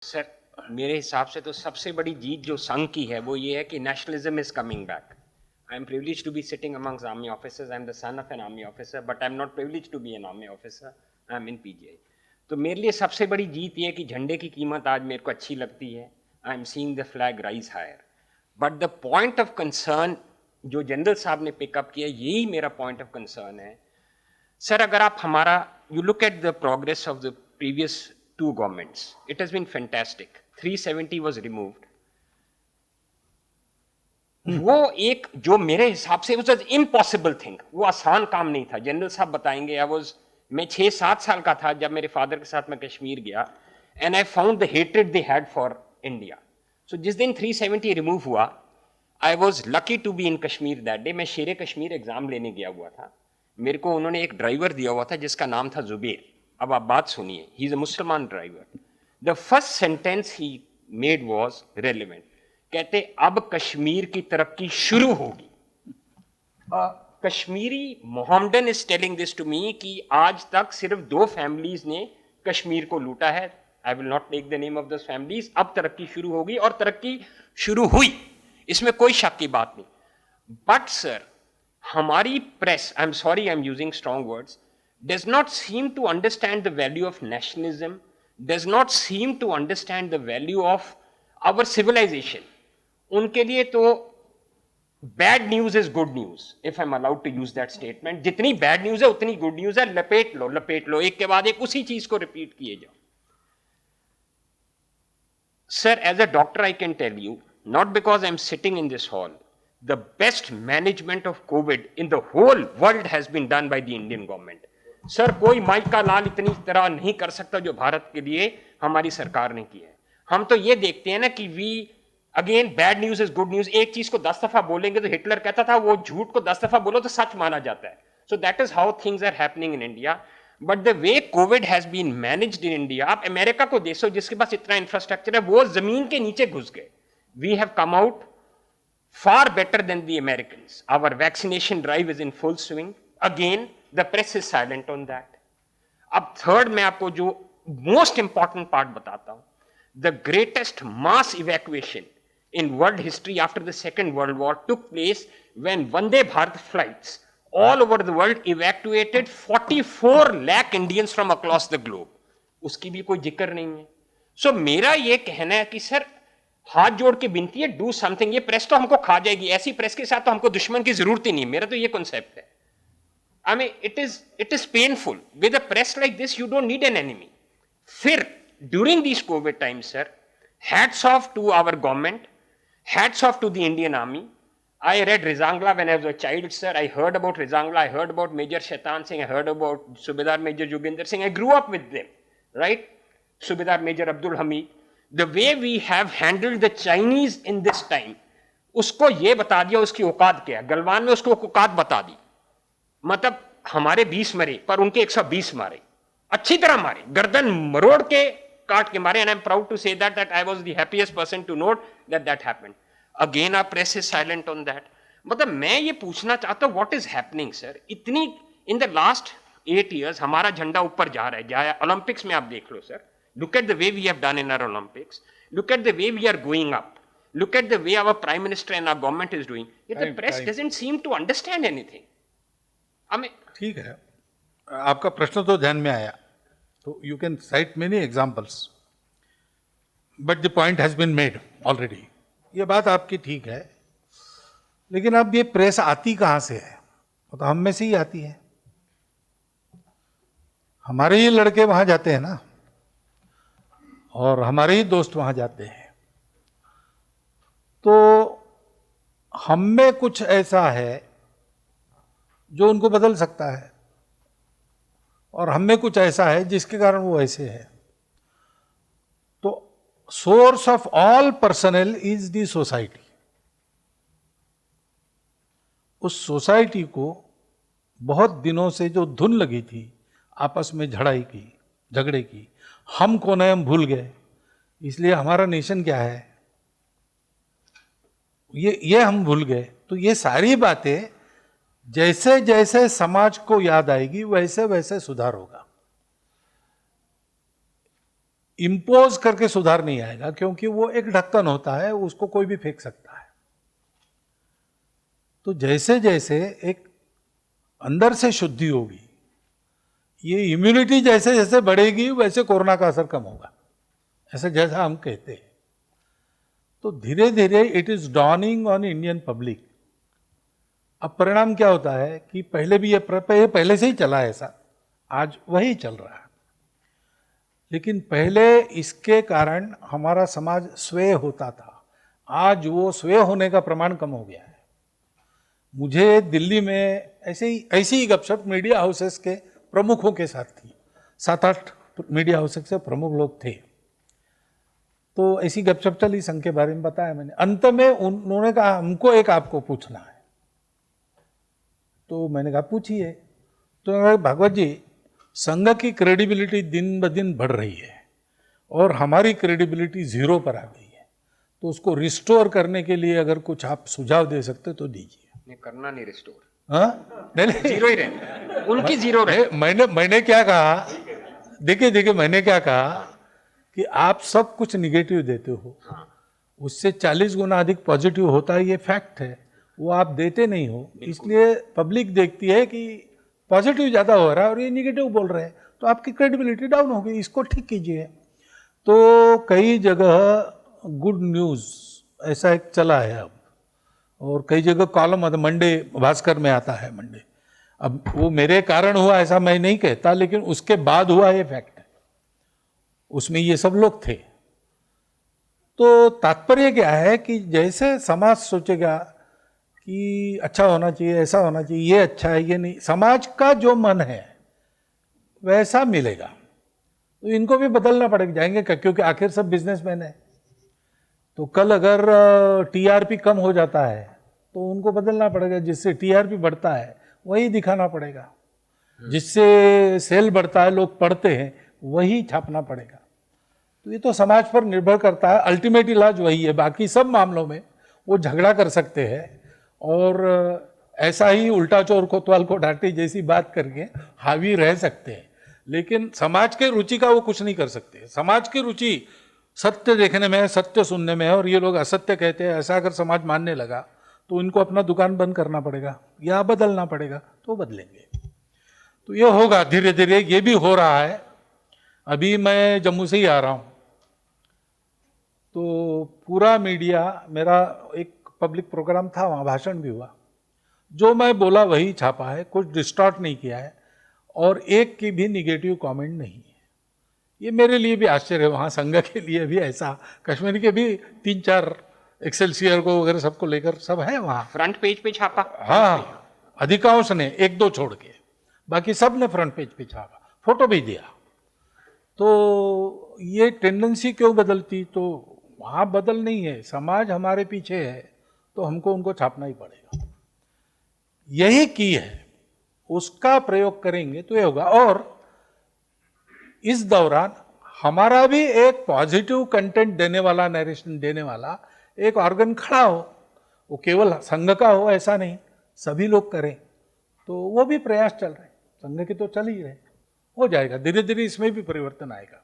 Sir, मेरे हिसाब से तो सबसे बड़ी जीत जो संघ की है वो ये है कि nationalism is coming back. I am privilege to be sitting amongst army officers. I am the son of an army officer, but I am not privilege to be an army officer. I am in PGI. तो मेरे लिए सबसे बड़ी जीत ये है कि झंडे की कीमत आज मेरे को अच्छी लगती है. I am seeing the flag rise higher. But the point of concern जो जनरल साहब ने पिकअप किया, यही मेरा पॉइंट ऑफ कंसर्न है. सर, अगर आप हमारा you look at the progress of the previous two governments, it has been fantastic. 370 was removed. वो एक जो मेरे हिसाब से was an impossible thing, वो आसान काम नहीं था. जनरल साहब बताएंगे. मैं 6-7 साल का था जब मेरे फादर के साथ मैं कश्मीर गया, and I found the hatred they had for India. So जिस दिन 370 रिमूव हुआ, I was lucky to be in Kashmir that day. मैं शेरे कश्मीर एग्जाम लेने गया हुआ था. मेरे को उन्होंने एक ड्राइवर दिया हुआ था जिसका नाम था जुबेर. अब आप बात सुनिए. ही इज अ मुसलमान driver. The first sentence he made was relevant. कहते अब कश्मीर की तरक्की शुरू होगी. Kashmiri Mohammedan is telling this to me कि आज तक सिर्फ 2 फैमिलीज ने कश्मीर को लूटा है. I will not take the name of दस फैमिलीज. अब तरक्की शुरू होगी और तरक्की शुरू हुई, इसमें कोई शक की बात नहीं. बट सर, हमारी press, I am sorry I am using strong words, does not seem to understand the value of nationalism, does not seem to understand the value of our civilization. उनके लिए तो bad news is good news, if I'm allowed to use that statement. जितनी bad news है उतनी good news है. लपेट लो एक के बाद एक उसी चीज को रिपीट किए जाओ. Sir, as a doctor I can tell you, not because I'm sitting in this hall, the best management of COVID in the whole world has been done by the Indian government. Sir, कोई mic का लाल इतनी तरह नहीं कर सकता जो भारत के लिए हमारी सरकार ने किया है. हम तो ये देखते हैं ना कि we again bad news is good news. एक चीज को 10 दफा बोलेंगे तो हिटलर कहता था वो झूठ को 10 दफा बोलो तो सच माना जाता है. So that is how things are happening in India. But the way covid has been managed in India, आप अमेरिका को देखो जिसके पास इतना इंफ्रास्ट्रक्चर है, वो जमीन के नीचे घुस गए. We have come out far better than the Americans. Our vaccination drive is in full swing. Again, the press is silent on that. अब थर्ड मैं आपको जो मोस्ट इंपॉर्टेंट पार्ट बताता हूं. The greatest mass evacuation in world history after the second world war took place when Vande Bharat flights all over the world evacuated 44 lakh Indians from across the globe. उसकी भी कोई जिक्र नहीं है. सो मेरा ये कहना है कि सर, हाथ जोड़ के विनती है, डू समथिंग. ये प्रेस तो हमको खा जाएगी. ऐसी प्रेस के साथ तो हमको दुश्मन की जरूरत ही नहीं. मेरा तो ये कॉन्सेप्ट है. I mean, it is painful. With a press like this, you don't need an enemy. फिर during these COVID times, sir, hats off to our government, hats off to the Indian Army. I read Rizangla when I was a child, sir. I heard about Rizangla. I heard about Major Shaitan Singh. I heard about Subedar Major Joginder Singh. I grew up with them, right? Subedar Major Abdul Hamid. The way we have handled the Chinese in this time, उसको ये बता दिया उसकी औकात क्या है. गलवान में उसको औकात बता दी. मतलब हमारे 20 मरे पर उनके 120 मारे, अच्छी तरह मारे, गर्दन मरोड़ के काट के मारे. And I am proud to say that I was the happiest person to note that happened. Again our press is silent on that. मतलब मैं ये पूछना चाहता हूं, व्हाट इज हैपनिंग सर? इतनी इन द लास्ट 8 years हमारा झंडा ऊपर जा रहा है. ओलंपिक्स में आप देख लो sir. Look at the way we have done in our Olympics. Look at the way we are going up. Look at the way our prime minister and our government is doing. The press doesn't seem to understand anything. ठीक है, आपका प्रश्न तो ध्यान में आया. तो you can cite many examples, but the point has been made already. ये बात आपकी ठीक है, लेकिन अब ये प्रेस आती कहाँ से है? वो तो हम में से ही आती है. हमारे ही लड़के वहां जाते हैं ना, और हमारे ही दोस्त वहां जाते हैं. तो हम में कुछ ऐसा है जो उनको बदल सकता है, और हम में कुछ ऐसा है जिसके कारण वो ऐसे है. तो source of all personal is the society. उस सोसाइटी को बहुत दिनों से जो धुन लगी थी आपस में झगड़े की, हम कौन है हम भूल गए. इसलिए हमारा नेशन क्या है ये हम भूल गए. तो ये सारी बातें जैसे जैसे समाज को याद आएगी वैसे वैसे सुधार होगा. इम्पोज करके सुधार नहीं आएगा, क्योंकि वो एक ढक्कन होता है, उसको कोई भी फेंक सकता है। तो जैसे जैसे एक अंदर से शुद्धि होगी, ये इम्यूनिटी जैसे जैसे बढ़ेगी, वैसे कोरोना का असर कम होगा, ऐसे जैसा हम कहते हैं। तो धीरे धीरे it is dawning on Indian public. अब परिणाम क्या होता है कि पहले भी ये पहले से ही चला है ऐसा, आज वही चल रहा है। लेकिन पहले इसके कारण हमारा समाज स्वय होता था, आज वो स्वय होने का प्रमाण कम हो गया है। मुझे दिल्ली में ऐसी ही गपशप मीडिया हाउसेस के प्रमुखों के साथ थी, 7-8 मीडिया हाउसेस के प्रमुख लोग थे। तो ऐसी गपशप चली, संघ के बारे में बताया मैंने। अंत में उन्होंने कहा हमको एक आपको पूछना है। तो मैंने कहा पूछिए। तो उन्होंने कहा भागवत जी, संघ की क्रेडिबिलिटी दिन ब दिन बढ़ रही है और हमारी क्रेडिबिलिटी 0 पर आ गई है, तो उसको रिस्टोर करने के लिए अगर कुछ आप सुझाव दे सकते तो दीजिए। नहीं, करना नहीं रिस्टोर, हाँ नहीं, जीरो ही रहे, उनकी जीरो रहे। मैंने क्या कहा, देखिए मैंने क्या कहा कि आप सब कुछ निगेटिव देते हो, उससे 40 गुना अधिक पॉजिटिव होता है, ये फैक्ट है। वो आप देते नहीं हो, इसलिए पब्लिक देखती है कि पॉजिटिव ज़्यादा हो रहा है और ये निगेटिव बोल रहे हैं, तो आपकी क्रेडिबिलिटी डाउन हो गई, इसको ठीक कीजिए। तो कई जगह गुड न्यूज़ ऐसा एक चला है अब, और कई जगह कॉलम मंडे भास्कर में आता है मंडे। अब वो मेरे कारण हुआ ऐसा मैं नहीं कहता, लेकिन उसके बाद हुआ ये फैक्ट है, उसमें ये सब लोग थे। तो तात्पर्य क्या है कि जैसे समाज सोचेगा कि अच्छा होना चाहिए, ऐसा होना चाहिए, ये अच्छा है, ये नहीं, समाज का जो मन है वैसा मिलेगा। तो इनको भी बदलना पड़ेगा, जाएंगे क्योंकि आखिर सब बिजनेसमैन है। तो कल अगर टीआरपी कम हो जाता है तो उनको बदलना पड़ेगा, जिससे टीआरपी बढ़ता है वही दिखाना पड़ेगा, जिससे सेल बढ़ता है, लोग पढ़ते हैं, वही छापना पड़ेगा। तो ये तो समाज पर निर्भर करता है, अल्टीमेट इलाज वही है। बाकी सब मामलों में वो झगड़ा कर सकते हैं और ऐसा ही उल्टा चोर कोतवाल को डांटे जैसी बात करके हावी रह सकते हैं, लेकिन समाज के रुचि का वो कुछ नहीं कर सकते। समाज की रुचि सत्य देखने में है, सत्य सुनने में है, और ये लोग असत्य कहते हैं। ऐसा अगर समाज मानने लगा तो इनको अपना दुकान बंद करना पड़ेगा या बदलना पड़ेगा, तो बदलेंगे। तो ये होगा धीरे धीरे, ये भी हो रहा है। अभी मैं जम्मू से ही आ रहा हूँ, तो पूरा मीडिया, मेरा एक पब्लिक प्रोग्राम था, वहाँ भाषण भी हुआ, जो मैं बोला वही छापा है, कुछ डिस्टॉर्ट नहीं किया है, और एक की भी निगेटिव कमेंट नहीं है। ये मेरे लिए भी आश्चर्य है, वहाँ संघ के लिए भी ऐसा, कश्मीर के भी 3-4 एक्सेलसियर को वगैरह सबको लेकर सब है वहाँ। फ्रंट पेज पे छापा? हाँ, अधिकांश ने, 1-2 छोड़ के, बाकी सब ने फ्रंट पेज पे छापा, फोटो भी दिया। तो ये टेंडेंसी क्यों बदलती? तो वहाँ बदल नहीं है, समाज हमारे पीछे है, तो हमको उनको छापना ही पड़ेगा। यही की है, उसका प्रयोग करेंगे तो ये होगा। और इस दौरान हमारा भी एक पॉजिटिव कंटेंट देने वाला, नरेशन देने वाला एक ऑर्गन खड़ा हो, वो केवल संघ का हो ऐसा नहीं, सभी लोग करें। तो वो भी प्रयास चल रहे हैं, संघ के तो चल ही रहे, हो जाएगा धीरे धीरे, इसमें भी परिवर्तन आएगा।